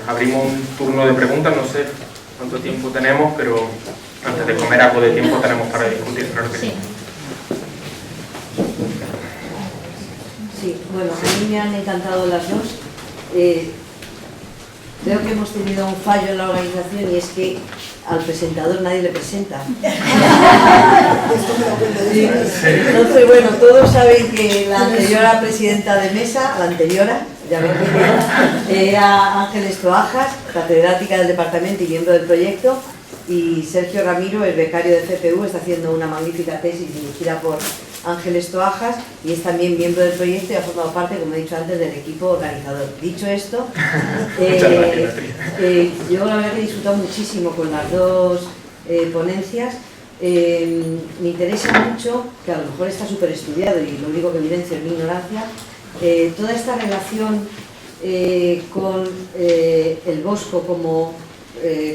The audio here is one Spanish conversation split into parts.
abrimos un turno de preguntas, no sé cuánto tiempo tenemos, pero antes de comer algo de tiempo tenemos para discutir, claro que sí. Sí, bueno, a mí me han encantado las dos. Creo que hemos tenido un fallo en la organización y es que al presentador nadie le presenta. Entonces, bueno, todos saben que la anteriora presidenta de mesa, la anteriora, ya ven que era Ángeles Toajas, catedrática del departamento y miembro del proyecto, y Sergio Ramiro, el becario de CPU, está haciendo una magnífica tesis dirigida por Ángeles Toajas y es también miembro del proyecto y ha formado parte, como he dicho antes, del equipo organizador. Dicho esto, yo la verdad que he disfrutado muchísimo con las dos ponencias. Me interesa mucho, que a lo mejor está súper estudiado y lo único que evidencio es mi ignorancia, toda esta relación con el Bosco como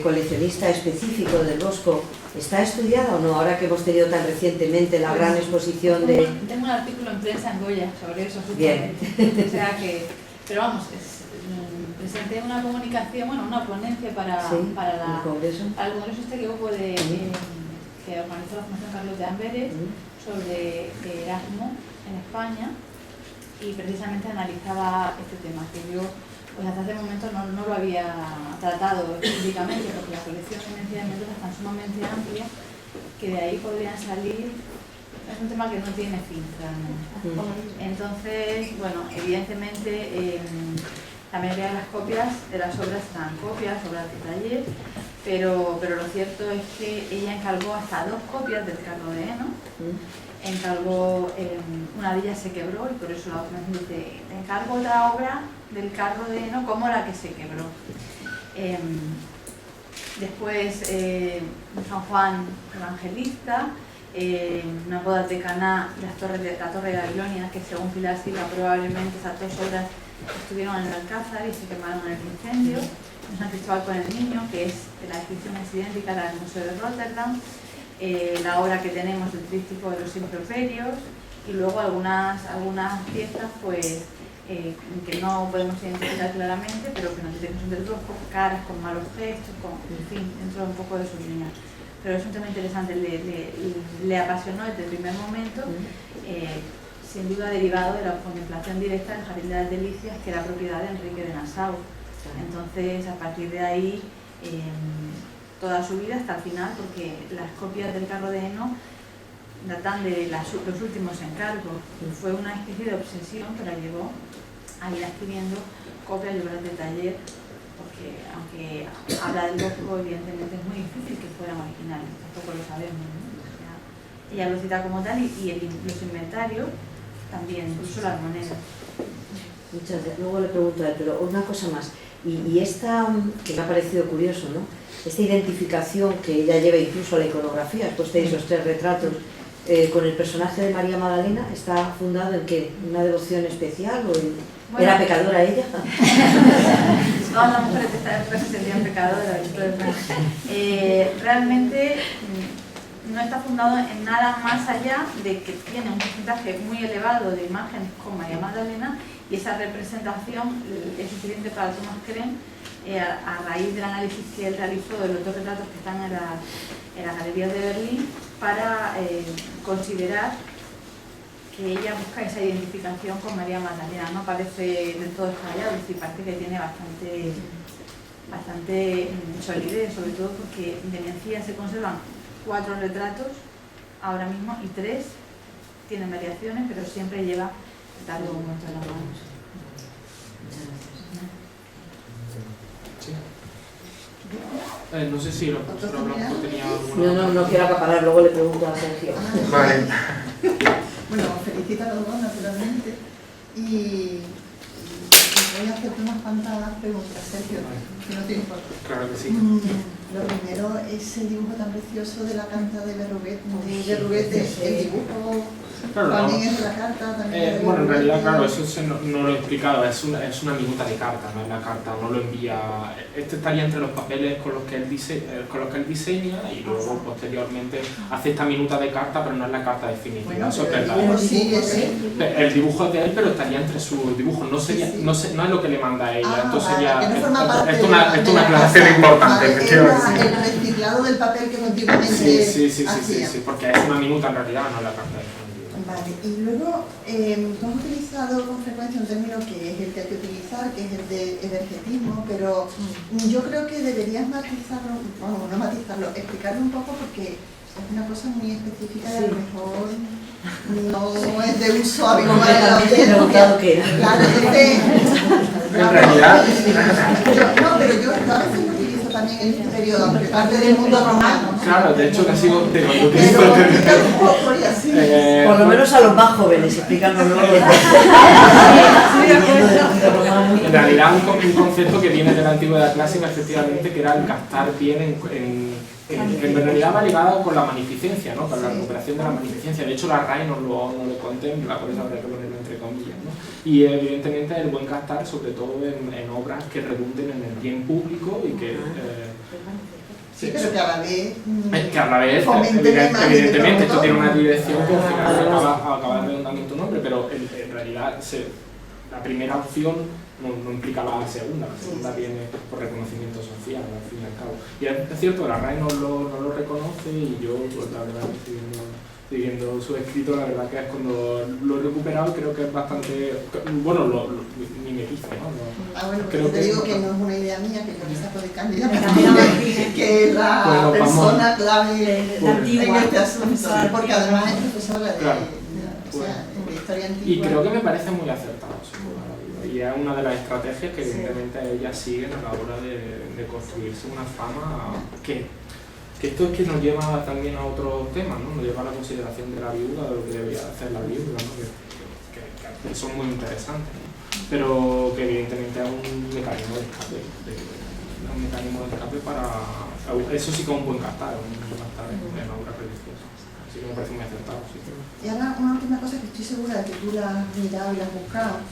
coleccionista específico del Bosco. ¿Está estudiada o no? Ahora que hemos tenido tan recientemente la gran exposición de... Tengo un artículo en prensa en Goya sobre eso, justamente. O sea que... Pero vamos, presenté una comunicación, bueno, una ponencia para el Congreso este que hubo que organizó la Fundación Carlos de Amberes sobre Erasmus en España y precisamente analizaba este tema que yo pues hasta ese momento no lo había tratado específicamente porque las colecciones de menciones están sumamente amplias que de ahí podrían salir, es un tema que no tiene fin realmente. Entonces, bueno, evidentemente la mayoría de las copias de las obras están copias, obras de taller, pero lo cierto es que ella encargó hasta 2 copias del carro de heno. Encargó, una de ellas se quebró y por eso la otra dice, encargo otra obra del carro de heno como la que se quebró. Después San Juan Evangelista, una boda de Caná, la Torre de Babilonia, que según Pilar Silva probablemente esas 2 obras estuvieron en el Alcázar y se quemaron en el incendio. San Cristóbal con el Niño, que es la descripción es idéntica a la del Museo de Rotterdam. La obra que tenemos del tríptico de los improperios y luego algunas piezas pues que no podemos identificar claramente pero que nos dicen que son del Bosco, caras con malos gestos, en fin, dentro de un poco de su línea. Pero es un tema interesante, le apasionó desde el primer momento, sin duda derivado de la contemplación directa del Jardín de las Delicias, que era propiedad de Enrique de Nassau. Entonces, a partir de ahí, toda su vida hasta el final, porque las copias del carro de heno datan de los últimos encargos. Fue una especie de obsesión que la llevó a ir escribiendo copias y obras de taller, porque aunque habla del Bosco, evidentemente es muy difícil que fueran originales, tampoco lo sabemos, ¿no? O sea, ella lo cita como tal y los inventarios también, incluso las monedas. Muchas gracias. Luego le pregunto a él, pero una cosa más. Y esta, que me ha parecido curioso, ¿no? Esta identificación que ella lleva incluso a la iconografía, después tenéis los 3 retratos, con el personaje de María Magdalena, ¿está fundado en qué? ¿Una devoción especial o en... bueno, ¿era pecadora ella? Todas las mujeres se sentían pecadoras. Realmente no está fundado en nada más allá de que tiene un porcentaje muy elevado de imágenes con María Magdalena y esa representación es suficiente para Thomas Kren a raíz del análisis que él realizó de los 2 retratos que están en las galerías de Berlín para considerar que ella busca esa identificación con María Magdalena. No parece del todo descabellado, es decir, parece que tiene bastante solidez, sobre todo porque de Mencía se conservan 4 retratos ahora mismo y 3 tienen variaciones, pero siempre lleva tal documento en las manos. Sí. No sé si lo hablamos, tenía alguna... No quiero acaparar, luego le pregunto a Sergio. Vale. Bueno, felicito a los dos, naturalmente, y voy a hacerte unas cuantas preguntas, Sergio, si no te importa. Claro que sí. Lo primero es el dibujo tan precioso de la canta de Berruguete, el dibujo Claro, también es de la carta, también bueno, en realidad, claro, eso no lo he explicado, es una minuta de carta, no es la carta, no lo envía. Este estaría entre los papeles con los que él diseña y luego posteriormente hace esta minuta de carta, pero no es la carta definitiva. Bueno, Eso pero que es el dibujo sí, el dibujo es de él, pero estaría entre sus dibujos, no sería, Sí. no es lo que le manda a ella. Ah, Esto vale, sería, que no forma parte esto de la es una carta. aclaración importante, Vale, efectivamente. el reciclado del papel que continuamente sí, hacía. porque es una minuta en realidad, no es la carta definitiva. Vale, y luego tú has utilizado con frecuencia un término que es el que hay que utilizar, que es el de evergetismo, pero yo creo que deberías matizarlo, bueno, no matizarlo, explicarlo un poco porque es una cosa muy específica y a lo mejor no es de uso habitual en la Me he preguntado qué era. Claro, entonces, En realidad, no, pero yo a veces lo utilizo también en este periodo, aunque parte del mundo romano, ¿no? Claro, de hecho casi cuando utilizo Pero el explica un poco y así. Por lo menos a los más jóvenes, explícanoslo. En realidad un concepto que viene de la antigüedad clásica, efectivamente, que era el gastar bien en realidad va ligado con la magnificencia, ¿no? Con la recuperación de la magnificencia. De hecho la RAE no lo contempla, por eso habría que ponerlo entre comillas, ¿no? Y evidentemente el buen gastar, sobre todo en obras que redunden en el bien público y que... Sí, pero que a la vez fomenten la imagen de promotor. evidentemente esto tiene una dirección que al final acaba redundando en tu nombre, pero en realidad la primera opción no implica la segunda viene por reconocimiento social al fin y al cabo. Y es cierto, la RAE no lo reconoce y yo, pues, la verdad, siguiendo su escrito, la verdad que es cuando lo he recuperado creo que es bastante, bueno, ni me dice, ¿no? Bueno, creo te digo que no es una idea mía, que yo me saco de Cándida, que es la Bueno, persona clave La en antigua. este asunto, porque además es profesora de, Claro. o sea, de historia Y antigua. creo que me parece muy acertado, sin lugar a dudas. Y es una de las estrategias que evidentemente ellas siguen a la hora de construirse una fama que esto es que nos lleva también a otros temas, ¿no? Nos lleva a la consideración de la viuda, de lo que debería hacer la viuda, ¿no? que son muy interesantes, ¿no? Pero que evidentemente es un mecanismo de escape, para... Eso sí que es un buen gastar, un buen gastar en obras religiosas. Así que me parece muy acertado, sí. Y ahora una última cosa que estoy segura de que tú la has mirado y la has buscado,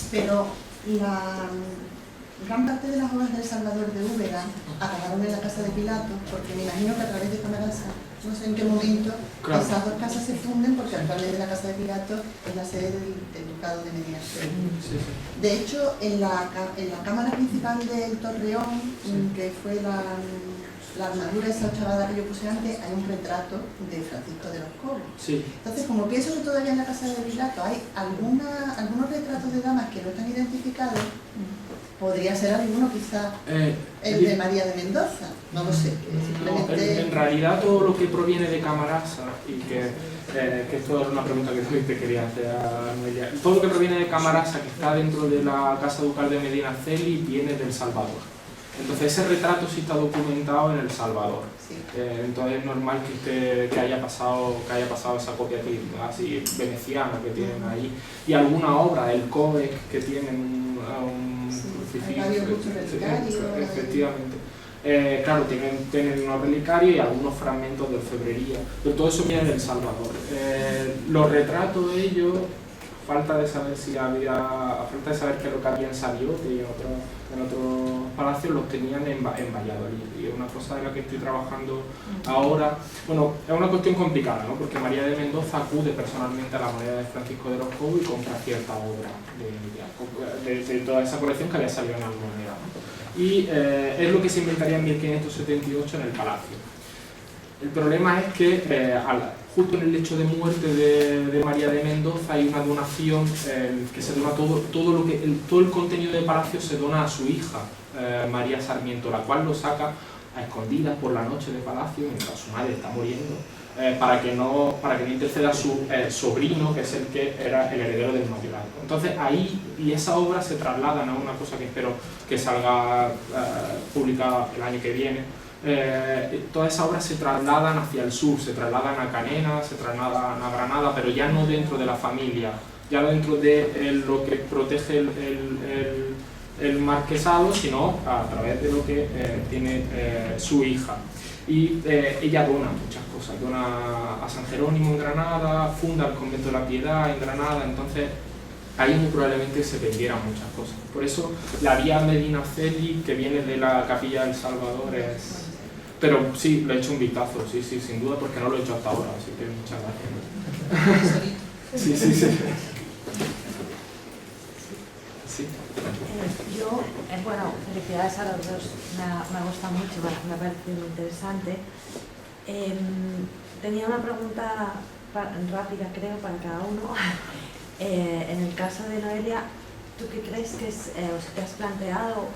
pero la gran parte de las obras del Salvador de Úbeda acabaron en la casa de Pilato, porque me imagino que a través de Camarasa, no sé en qué momento, Claro. esas dos casas se funden porque actualmente la casa de Pilato es la sede del Ducado de Medina. Sí. De hecho, en la cámara principal del Torreón, que fue la armadura esa ochavada que yo puse antes, hay un retrato de Francisco de los Cobos. Sí. Entonces, como pienso que todavía en la casa de Pilato hay algunos retratos de damas que no están identificados, podría ser alguno quizá el de María de Mendoza, no lo sé. Simplemente... En realidad todo lo que proviene de Camarasa, y que esto es una pregunta que te quería hacer a Noelia, todo lo que proviene de Camarasa, que está dentro de la Casa Ducal de Medinaceli, viene del Salvador. Entonces ese retrato sí está documentado en El Salvador. Sí. Entonces es normal que haya pasado esa copia así veneciana que tienen ahí. Y alguna obra, el Codex, que tienen un crucifijo, efectivamente. Claro, tienen unos relicarios y algunos fragmentos de orfebrería, pero todo eso viene del Salvador. Los retratos de ellos, falta de saber qué es lo que había en Sabiote y en otros palacios, los tenían en Valladolid. Y es una cosa de la que estoy trabajando ahora. Bueno, es una cuestión complicada, ¿no? Porque María de Mendoza acude personalmente a la moneda de Francisco de los Cobos y compra cierta obra de toda esa colección que había salido en Almoneda, ¿no? Y es lo que se inventaría en 1578 en el palacio. El problema es que justo en el lecho de muerte de María de Mendoza hay una donación que se dona todo el contenido del palacio se dona a su hija, María Sarmiento, la cual lo saca a escondidas por la noche de palacio mientras su madre está muriendo, para que no interceda su sobrino, que es el que era el heredero del mayorazgo. Entonces ahí, y esa obra se traslada, ¿no? Una cosa que espero que salga publicada el año que viene. Todas esas obras se trasladan hacia el sur, se trasladan a Canena, se trasladan a Granada, pero ya no dentro de la familia, ya dentro de lo que protege el marquesado, sino a través de lo que tiene su hija. Y ella dona muchas cosas, dona a San Jerónimo en Granada, funda el Convento de la Piedad en Granada, entonces ahí muy probablemente se vendieran muchas cosas. Por eso la vía Medina Celi, que viene de la Capilla del Salvador, es... Pero sí, le he hecho un vistazo, sí, sin duda, porque no lo he hecho hasta ahora, así que muchas gracias. Sí. Sí. Yo, bueno, felicidades a los dos, me gusta mucho, me ha parecido muy interesante. Tenía una pregunta rápida, creo, para cada uno. En el caso de Noelia, ¿tú qué crees que es, o si te has planteado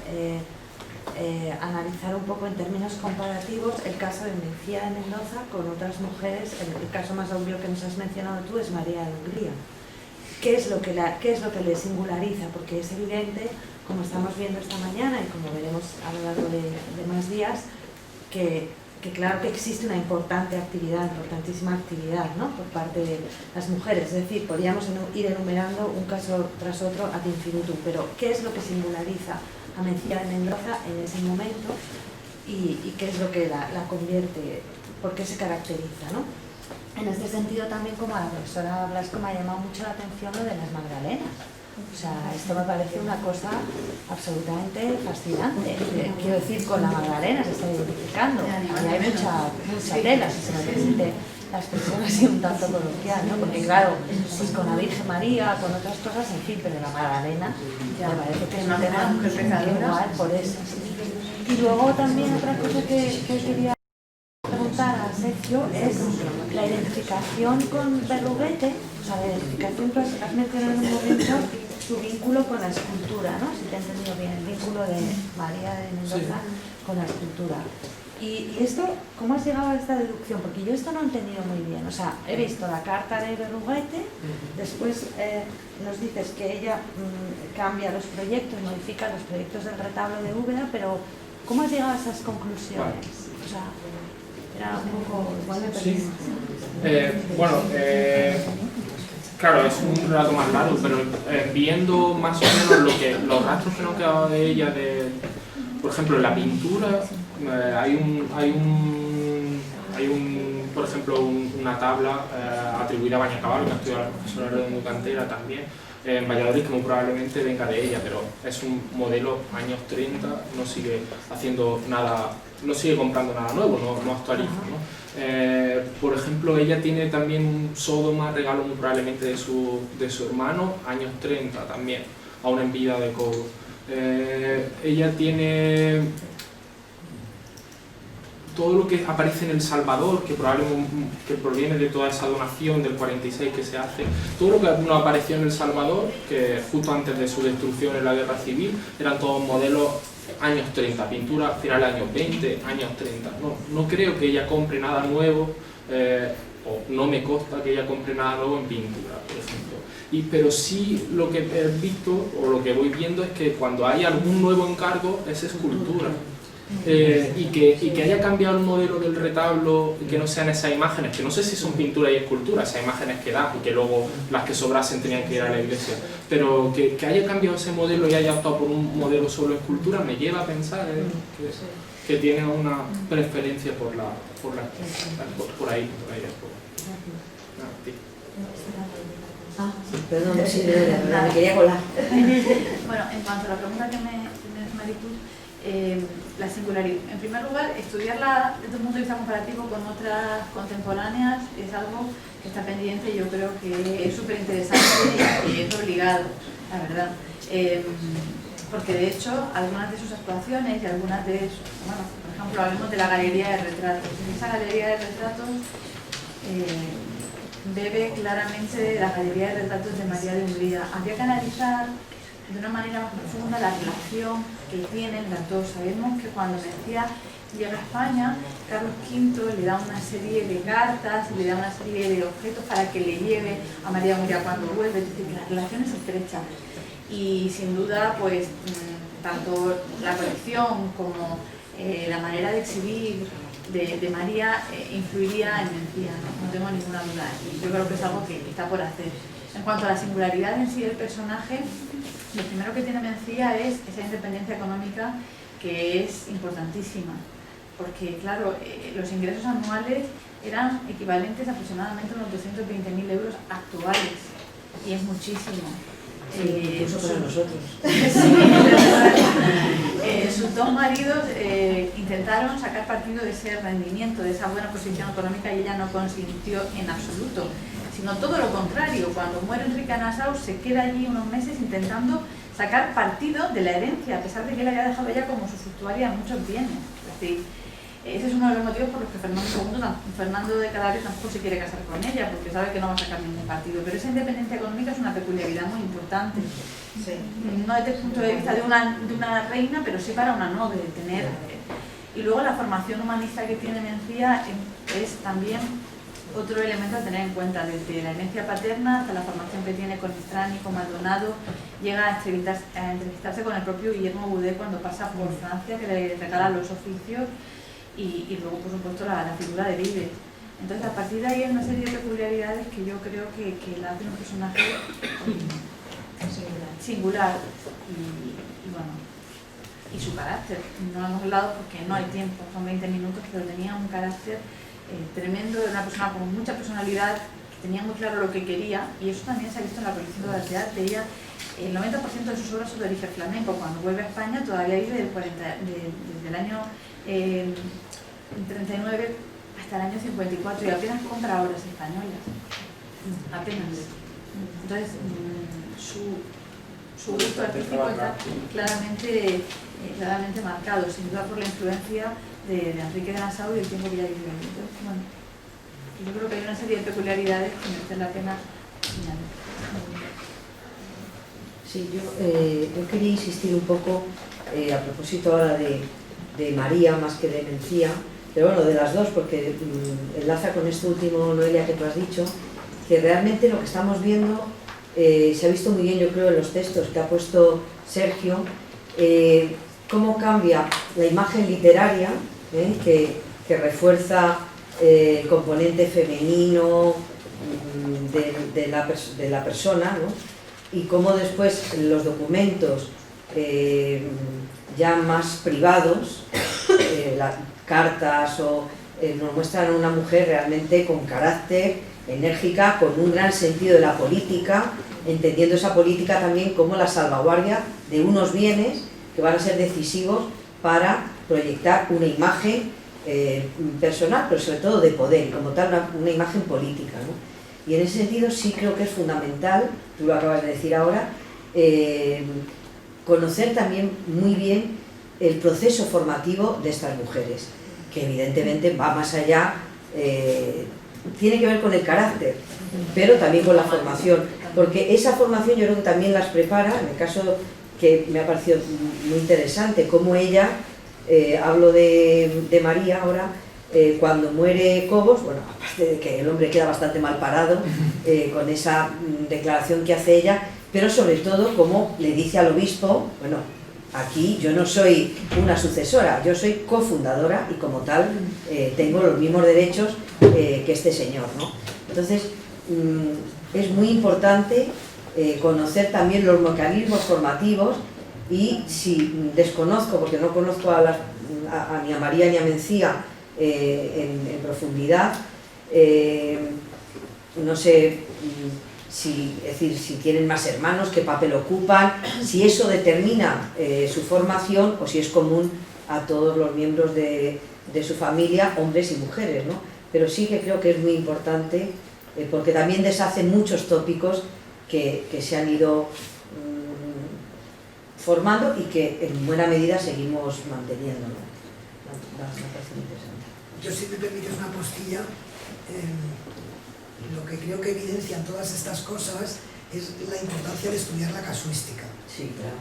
analizar un poco en términos comparativos el caso de Mencía de Mendoza con otras mujeres? El caso más obvio que nos has mencionado tú es María de Hungría. ¿Qué es lo que le singulariza? Porque es evidente, como estamos viendo esta mañana y como veremos a lo largo de más días, que claro que existe una importantísima actividad, ¿no?, por parte de las mujeres. Es decir, podríamos ir enumerando un caso tras otro ad infinitum, pero ¿qué es lo que singulariza a Mencía de Mendoza en ese momento y qué es lo que la convierte, por qué se caracteriza, ¿no? En este sentido también, como a la profesora Blasco, me ha llamado mucho la atención lo de las magdalenas. O sea, esto me parece una cosa absolutamente fascinante. Quiero decir, con la magdalena se está identificando. Y hay mucha tela, si se me permite la expresión así un tanto coloquial, ¿no? Porque claro, pues con la Virgen María, con otras cosas, en fin, pero la magdalena ya me parece que es un tema igual por eso. Y luego también otra cosa que quería preguntar a Sergio es la identificación con Berruguete, o sea, la identificación que has mencionado en un momento, su vínculo con la escultura, ¿no? Si te he entendido bien, el vínculo de María de Mendoza con la escultura. Y esto, ¿cómo has llegado a esta deducción? Porque yo esto no he entendido muy bien. O sea, he visto la carta de Berruguete, después nos dices que ella cambia los proyectos, modifica los proyectos del retablo de Úbeda, pero ¿cómo has llegado a esas conclusiones? O sea, era un poco... igual me perdí. Claro, es un relato más largo, pero viendo más o menos los rastros que nos han quedado de ella, por ejemplo, en la pintura, por ejemplo, una tabla atribuida a Bañacavallo, que ha estudiado la profesora Redondo Cantera también, en Valladolid, que muy probablemente venga de ella, pero es un modelo años 30, no sigue haciendo nada, no sigue comprando nada nuevo, no actualiza, ¿no? Por ejemplo, ella tiene también un Sodoma, regalo muy probablemente de su hermano, años 30 también, aún en vida de codo. Ella tiene todo lo que aparece en El Salvador, que probablemente proviene de toda esa donación del 46 que se hace, todo lo que no apareció en El Salvador, que justo antes de su destrucción en la Guerra Civil, eran todos modelos años 30, pintura final años 20, años 30. No creo que ella compre nada nuevo, o no me consta que ella compre nada nuevo en pintura, por ejemplo. Pero sí lo que he visto, o lo que voy viendo, es que cuando hay algún nuevo encargo es escultura. Y que haya cambiado el modelo del retablo, que no sean esas imágenes, que no sé si son pintura y escultura, esas imágenes que da, y que luego las que sobrasen tenían que ir a la iglesia, pero que haya cambiado ese modelo y haya optado por un modelo solo de escultura me lleva a pensar que tiene una preferencia por ahí. Perdón, sí, me quería colar. Bueno, en cuanto a la pregunta que me hace Maricruz, la singularidad. En primer lugar, estudiarla desde un punto de vista comparativo con otras contemporáneas es algo que está pendiente y yo creo que es súper interesante y es obligado, la verdad. Porque de hecho, algunas de sus actuaciones y algunas de sus... Bueno, por ejemplo, hablemos de la galería de retratos. En esa galería de retratos bebe claramente de la galería de retratos de María de Hungría. Habría que analizar de una manera más profunda la relación que tienen las dos. Sabemos que cuando Mencía llega a España, Carlos V le da una serie de cartas, le da una serie de objetos para que le lleve a María de Hungría cuando vuelve, es decir, que la relación es estrecha. Y sin duda, pues, tanto la colección como la manera de exhibir de María influiría en Mencía, no tengo ninguna duda. Y yo creo que es algo que está por hacer. En cuanto a la singularidad en sí del personaje, lo primero que tiene Mencía es esa independencia económica que es importantísima. porque claro, los ingresos anuales eran equivalentes aproximadamente a unos 220.000 euros actuales, y es muchísimo. Incluso para nosotros. Sus dos maridos intentaron sacar partido de ese rendimiento, de esa buena posición económica, y ella no consintió en absoluto, sino todo lo contrario. Cuando muere Enrique Nassau se queda allí unos meses intentando sacar partido de la herencia, a pesar de que él había dejado ella como usufructuaria muchos bienes. Es decir, ese es uno de los motivos por los que Fernando de Cadavid tampoco se quiere casar con ella, porque sabe que no va a sacar ningún partido. Pero esa independencia económica es una peculiaridad muy importante. Sí. No desde el punto de vista de una reina, pero sí para una noble, tener. Y luego la formación humanista que tiene Mencía es también otro elemento a tener en cuenta, desde la herencia paterna hasta la formación que tiene con Estrani, con Maldonado. Llega a entrevistarse con el propio Guillermo Boudet cuando pasa por Francia, que le regala los oficios, y luego por supuesto la figura de Vives. Entonces a partir de ahí hay una serie de peculiaridades que yo creo que la hacen un personaje singular, y bueno, y su carácter. No lo hemos hablado porque no hay tiempo, son 20 minutos, pero tenía un carácter tremendo, de una persona con mucha personalidad, que tenía muy claro lo que quería, y eso también se ha visto en la colección de Obras de Arte. Ella, el 90% de sus obras son de origen flamenco. Cuando vuelve a España todavía vive desde el año 39 hasta el año 54, y apenas compra obras españolas, apenas. Entonces su gusto artístico está claramente marcado, sin duda por la influencia de Enrique de Nassau y el tiempo que ella vivió. Entonces, bueno, yo creo que hay una serie de peculiaridades que merecen la pena señalar. Sí, yo quería insistir un poco a propósito ahora de María más que de Mencía, pero bueno, de las dos, porque enlaza con esto último, Noelia, que tú has dicho, que realmente lo que estamos viendo se ha visto muy bien, yo creo, en los textos que ha puesto Sergio, cómo cambia la imagen literaria, que refuerza el componente femenino de la persona, ¿no? Y cómo después los documentos ya más privados, las cartas, nos muestran a una mujer realmente con carácter, enérgica, con un gran sentido de la política, entendiendo esa política también como la salvaguardia de unos bienes que van a ser decisivos para proyectar una imagen personal, pero sobre todo de poder, como tal una imagen política, ¿no? Y en ese sentido sí creo que es fundamental, tú lo acabas de decir ahora, conocer también muy bien el proceso formativo de estas mujeres, que evidentemente va más allá, tiene que ver con el carácter, pero también con la formación, porque esa formación yo creo que también las prepara, en el caso que me ha parecido muy interesante, cómo ella, hablo de María ahora, cuando muere Cobos, bueno, aparte de que el hombre queda bastante mal parado con esa declaración que hace ella, pero sobre todo como le dice al obispo, bueno, aquí yo no soy una sucesora, yo soy cofundadora y como tal tengo los mismos derechos que este señor, ¿no? Entonces es muy importante conocer también los mecanismos formativos, y si desconozco, porque no conozco ni a María ni a Mencía en profundidad, no sé si tienen más hermanos, qué papel ocupan, si eso determina su formación o si es común a todos los miembros de su familia, hombres y mujeres, ¿no? Pero sí que creo que es muy importante porque también deshacen muchos tópicos que se han ido formando y que en buena medida seguimos manteniendo, ¿no? Me parece muy interesante. Yo, si me permites una postilla, lo que creo que evidencian todas estas cosas es la importancia de estudiar la casuística. Sí, claro.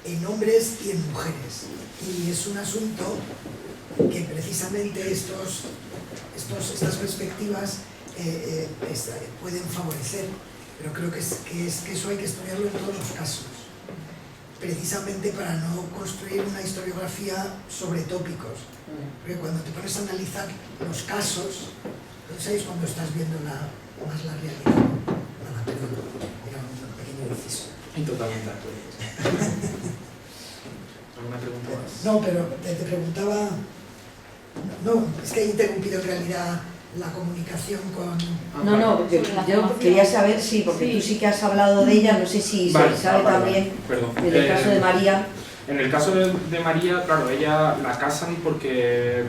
En hombres y en mujeres. Y es un asunto que precisamente estas perspectivas pueden favorecer, pero creo que eso hay que estudiarlo en todos los casos, precisamente para no construir una historiografía sobre tópicos, porque cuando te pones a analizar los casos, entonces es cuando estás viendo más la realidad. Nada, perdón, era un pequeño inciso. Totalmente de acuerdo. ¿Alguna pregunta más? No, pero te preguntaba No, es que he interrumpido en realidad la comunicación con... No, porque yo quería saber, sí, porque tú sí que has hablado de ella, no sé si se sabe también, perdón. en el caso de María. En el caso de María, claro, ella la casan porque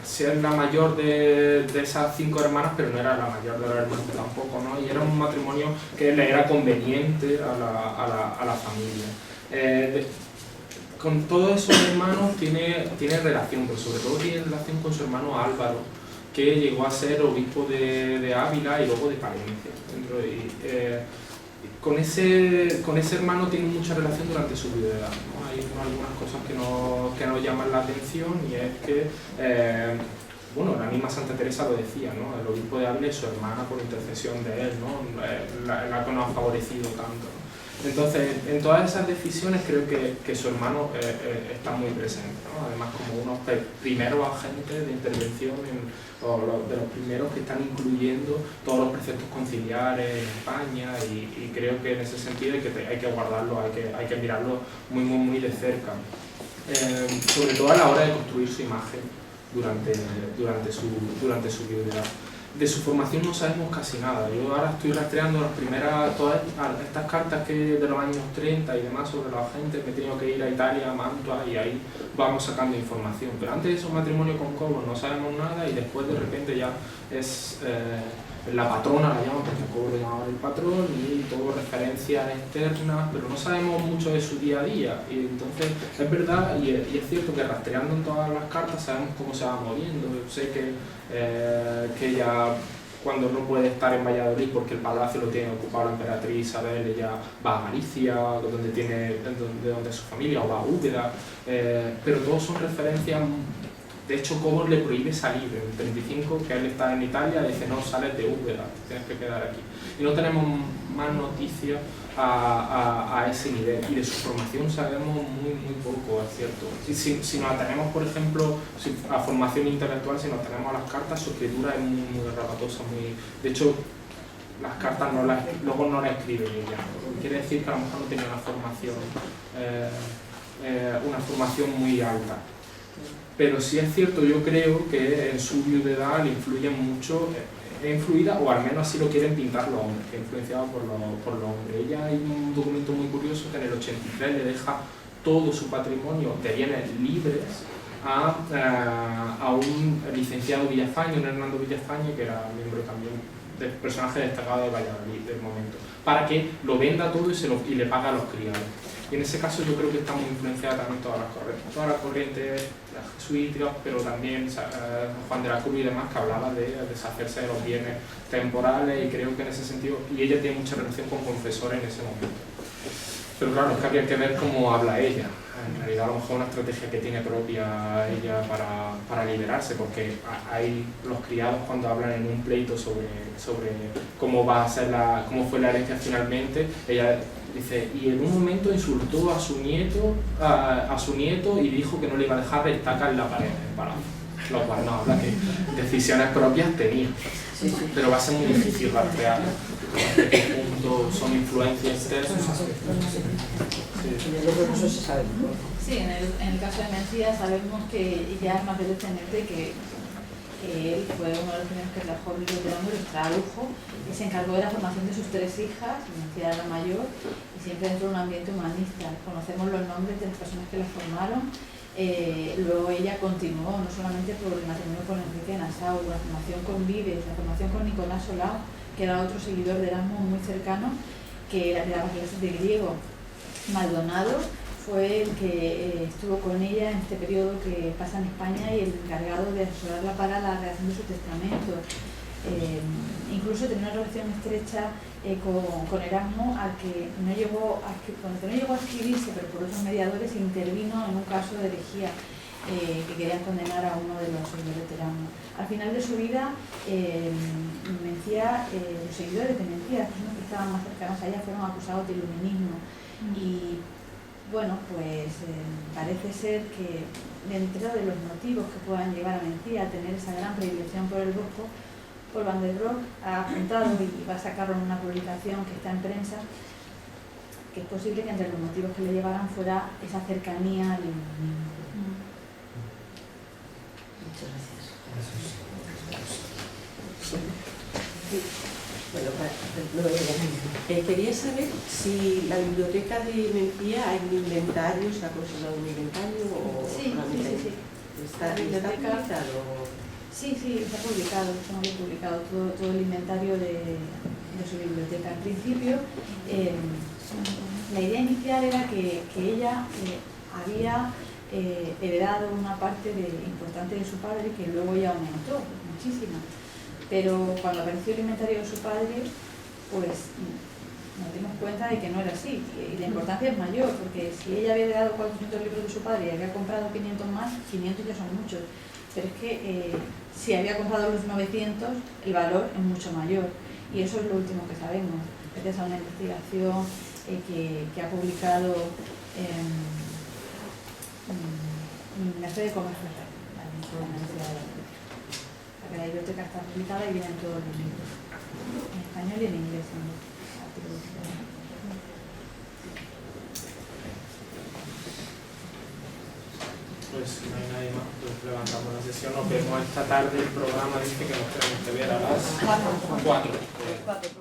es la mayor de esas 5 hermanas, pero no era la mayor de los hermanos tampoco, ¿no? Y era un matrimonio que le era conveniente a la familia. Con todos esos hermanos tiene relación, pero sobre todo tiene relación con su hermano Álvaro, que llegó a ser obispo de Ávila y luego de Palencia. Con ese hermano tiene mucha relación durante su vida, ¿no? Hay algunas cosas que nos llaman la atención, y es que, la misma Santa Teresa lo decía, ¿no? El obispo de Ávila es su hermana por intercesión de él, ¿no? La que nos ha favorecido tanto, ¿no? Entonces, en todas esas decisiones creo que su hermano está muy presente, ¿no? Además, como unos primeros agentes de intervención, de los primeros que están incluyendo todos los preceptos conciliares en España, y creo que en ese sentido hay que guardarlo, hay que mirarlo muy, muy, muy de cerca. Sobre todo a la hora de construir su imagen durante su vida. De su formación no sabemos casi nada. Yo ahora estoy rastreando todas estas cartas que de los años 30 y demás sobre los agentes. Me he tenido que ir a Italia, a Mantua, y ahí vamos sacando información. Pero antes de eso, matrimonio con Cobos no sabemos nada, y después de repente ya es la patrona, la llaman, porque Cobos le llamaban el patrón, y todo referencias externas, pero no sabemos mucho de su día a día. Y entonces es verdad y es cierto que rastreando en todas las cartas sabemos cómo se va moviendo. Yo sé que ella, cuando no puede estar en Valladolid porque el palacio lo tiene ocupado la emperatriz Isabel, ella va a Galicia, de donde es su familia, o va a Úbeda, pero todos son referencias. De hecho, Cobos le prohíbe salir en el 35, que él está en Italia, dice: no, sales de Úbeda, tienes que quedar aquí. Y no tenemos más noticias a ese nivel, y de su formación sabemos muy, muy poco, es cierto. Si nos atenemos, por ejemplo, a formación intelectual, si nos atenemos a las cartas, su escritura es muy, muy rabatosa, de hecho, las cartas luego no las escribe ella, lo que quiere decir que a lo mejor no tenía una formación muy alta. Pero sí es cierto, yo creo que en su viudedad le influye mucho, influida, o al menos así lo quieren pintar los hombres, que es influenciado por los hombres. Ella, hay un documento muy curioso que en el 83 le deja todo su patrimonio de bienes libres a un licenciado Villafañe, un Hernando Villafañe, que era miembro también del personaje destacado de Valladolid del momento, para que lo venda todo y le paga a los criados. Y en ese caso yo creo que está muy influenciada también todas las corrientes jesuíticas, pero también Juan de la Cruz y demás, que hablaba de deshacerse de los bienes temporales, y creo que en ese sentido, y ella tiene mucha relación con confesores en ese momento. Pero claro, es que habría que ver cómo habla ella. En realidad, a lo mejor una estrategia que tiene propia ella para liberarse, porque hay los criados, cuando hablan en un pleito sobre cómo va a ser cómo fue la herencia finalmente, ella dice: y en un momento insultó a su nieto y dijo que no le iba a dejar estaca en la pared del palacio. Lo cual no habla que decisiones propias tenía. Sí. Pero va a ser muy difícil rastrear hasta qué punto son influencias externas. Eso se sabe. Sí, en el caso de Mencía sabemos que ya es más de descendiente, que él fue uno de los primeros que trajo el libro de hombre, los tradujo, y se encargó de la formación de sus 3 hijas. Mencía era la mayor, y siempre dentro de un ambiente humanista. Conocemos los nombres de las personas que la formaron. Luego ella continuó, no solamente por el matrimonio con Enrique de Nassau, la formación con Vives, la formación con Nicolás Solá, que era otro seguidor de Erasmo muy cercano, que le daba clases de griego. Maldonado fue el que estuvo con ella en este periodo que pasa en España, y el encargado de asesorarla para la redacción de su testamento. Incluso tenía una relación estrecha con Erasmo, al que no llegó a escribirse, pero por otros mediadores intervino en un caso de herejía que querían condenar a uno de los seguidores de Erasmo. Al final de su vida, Mencía, los seguidores de Mencía, las personas que estaban más cercanas a ella, fueron acusados de iluminismo. Y bueno, pues parece ser que dentro de los motivos que puedan llevar a Mencía a tener esa gran predilección por el Bosco, Paul van der Broek ha apuntado, y va a sacarlo en una publicación que está en prensa, que es posible que entre los motivos que le llevaran fuera esa cercanía al iluminismo. Muchas gracias. Bueno, quería saber si la biblioteca de Mencía hay un inventario, ¿se ha conservado un inventario? O Sí. ¿Está publicado? Sí, está publicado todo el inventario de su biblioteca. Al principio, la idea inicial era que ella había heredado una parte importante de su padre, que luego ya aumentó muchísimo. Pero cuando apareció el inventario de su padre, pues nos dimos cuenta de que no era así. Y la importancia es mayor, porque si ella había heredado 400 libros de su padre y había comprado 500 más, 500 ya son muchos. Pero es que si había comprado los 900, el valor es mucho mayor. Y eso es lo último que sabemos, gracias a una investigación que ha publicado la Sede de Comercio Real, la Universidad de la Universidad. La biblioteca está publicada y vienen todos los libros, en español y en inglés. Pues si no hay nadie más, pues levantamos la sesión. Nos vemos esta tarde. El programa dice que nos tenemos que ver a las 4.